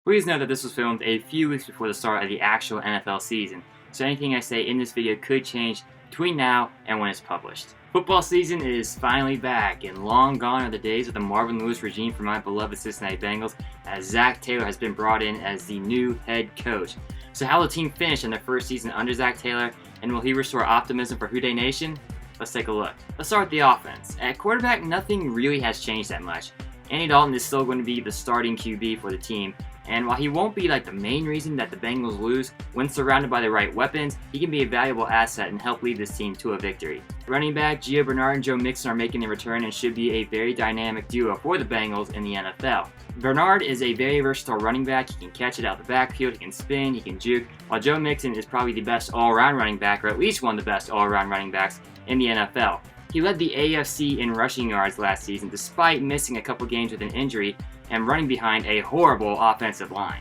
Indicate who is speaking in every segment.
Speaker 1: Please note that this was filmed a few weeks before the start of the actual NFL season, so anything I say in this video could change between now and when it's published. Football season is finally back, and long gone are the days of the Marvin Lewis regime for my beloved Cincinnati Bengals, as Zac Taylor has been brought in as the new head coach. So how will the team finish in their first season under Zac Taylor, and will he restore optimism for Houday Nation? Let's take a look. Let's start with the offense. At quarterback, nothing really has changed that much. Andy Dalton is still going to be the starting QB for the team, and while he won't be like the main reason that the Bengals lose, when surrounded by the right weapons, he can be a valuable asset and help lead this team to a victory. Running back Gio Bernard and Joe Mixon are making a return and should be a very dynamic duo for the Bengals in the NFL. Bernard is a very versatile running back. He can catch it out of the backfield, he can spin, he can juke, while Joe Mixon is probably the best all-around running back, or at least one of the best all-around running backs in the NFL. He led the AFC in rushing yards last season despite missing a couple games with an injury and running behind a horrible offensive line.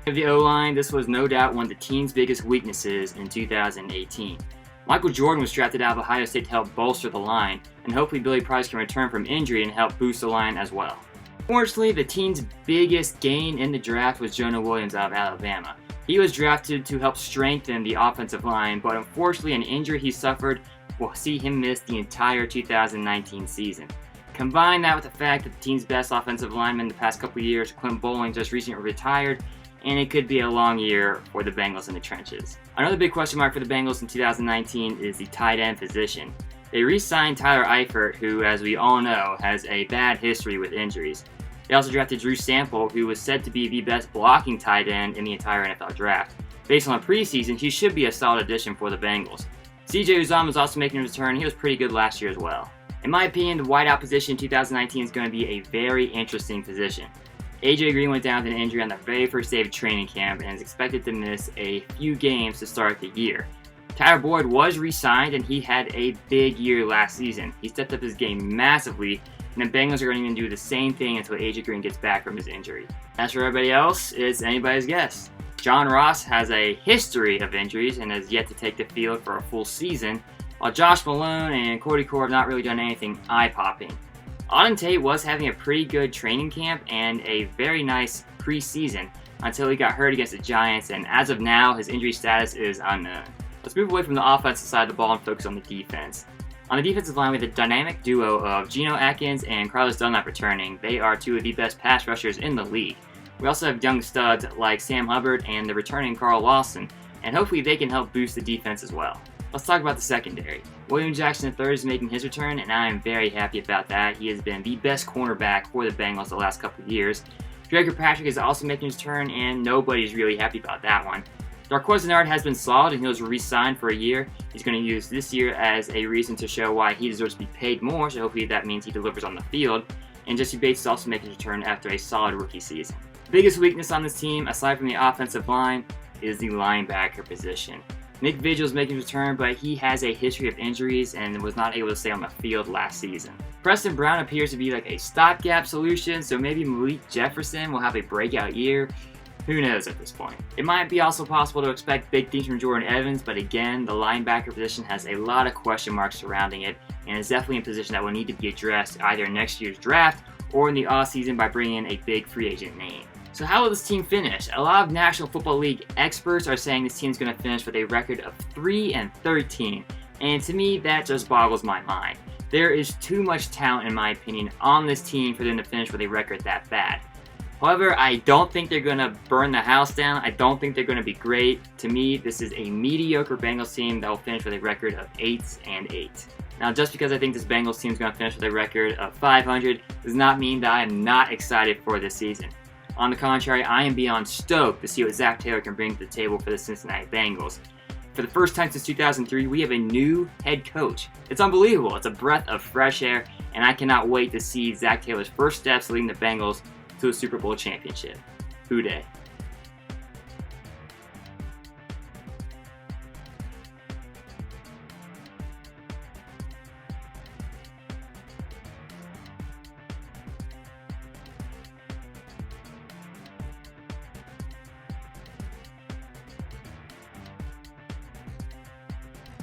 Speaker 1: Of the O-line, this was no doubt one of the team's biggest weaknesses in 2018. Michael Jordan was drafted out of Ohio State to help bolster the line, and hopefully Billy Price can return from injury and help boost the line as well. Fortunately, the team's biggest gain in the draft was Jonah Williams out of Alabama. He was drafted to help strengthen the offensive line, but unfortunately an injury he suffered will see him miss the entire 2019 season. Combine that with the fact that the team's best offensive lineman the past couple of years, Clint Bowling, just recently retired, and it could be a long year for the Bengals in the trenches. Another big question mark for the Bengals in 2019 is the tight end position. They re-signed Tyler Eifert, who, as we all know, has a bad history with injuries. They also drafted Drew Sample, who was said to be the best blocking tight end in the entire NFL draft. Based on the preseason, he should be a solid addition for the Bengals. CJ Uzomah is also making a return. He was pretty good last year as well. In my opinion, the wideout position in 2019 is going to be a very interesting position. AJ Green went down with an injury on the very first day of training camp and is expected to miss a few games to start the year. Tyler Boyd was re-signed and he had a big year last season. He stepped up his game massively, and the Bengals are going to do the same thing until AJ Green gets back from his injury. As for everybody else, it's anybody's guess. John Ross has a history of injuries and has yet to take the field for a full season, while Josh Malone and Cody Core have not really done anything eye-popping. Auden Tate was having a pretty good training camp and a very nice preseason until he got hurt against the Giants, and as of now, his injury status is unknown. Let's move away from the offensive side of the ball and focus on the defense. On the defensive line, we have the dynamic duo of Geno Atkins and Carlos Dunlap returning. They are two of the best pass rushers in the league. We also have young studs like Sam Hubbard and the returning Carl Lawson, and hopefully they can help boost the defense as well. Let's talk about the secondary. William Jackson III is making his return, and I am very happy about that. He has been the best cornerback for the Bengals the last couple of years. Gregor Patrick is also making his turn, and nobody's really happy about that one. Darqueze Dennard has been solid, and he was re-signed for a year. He's going to use this year as a reason to show why he deserves to be paid more, so hopefully that means he delivers on the field. And Jesse Bates is also making his return after a solid rookie season. Biggest weakness on this team, aside from the offensive line, is the linebacker position. Nick Vigil is making his return, but he has a history of injuries and was not able to stay on the field last season. Preston Brown appears to be like a stopgap solution, so maybe Malik Jefferson will have a breakout year. Who knows at this point? It might be also possible to expect big things from Jordan Evans, but again, the linebacker position has a lot of question marks surrounding it, and is definitely a position that will need to be addressed either in next year's draft or in the offseason by bringing in a big free agent name. So how will this team finish? A lot of National Football League experts are saying this team's going to finish with a record of 3-13, and to me that just boggles my mind. There is too much talent, in my opinion, on this team for them to finish with a record that bad. However, I don't think they're going to burn the house down. I don't think they're going to be great. To me, this is a mediocre Bengals team that will finish with a record of 8-8. Now, just because I think this Bengals team is going to finish with a record of 500 does not mean that I am not excited for this season. On the contrary, I am beyond stoked to see what Zac Taylor can bring to the table for the Cincinnati Bengals. For the first time since 2003, we have a new head coach. It's unbelievable. It's a breath of fresh air, and I cannot wait to see Zac Taylor's first steps leading the Bengals to a Super Bowl championship. Houday.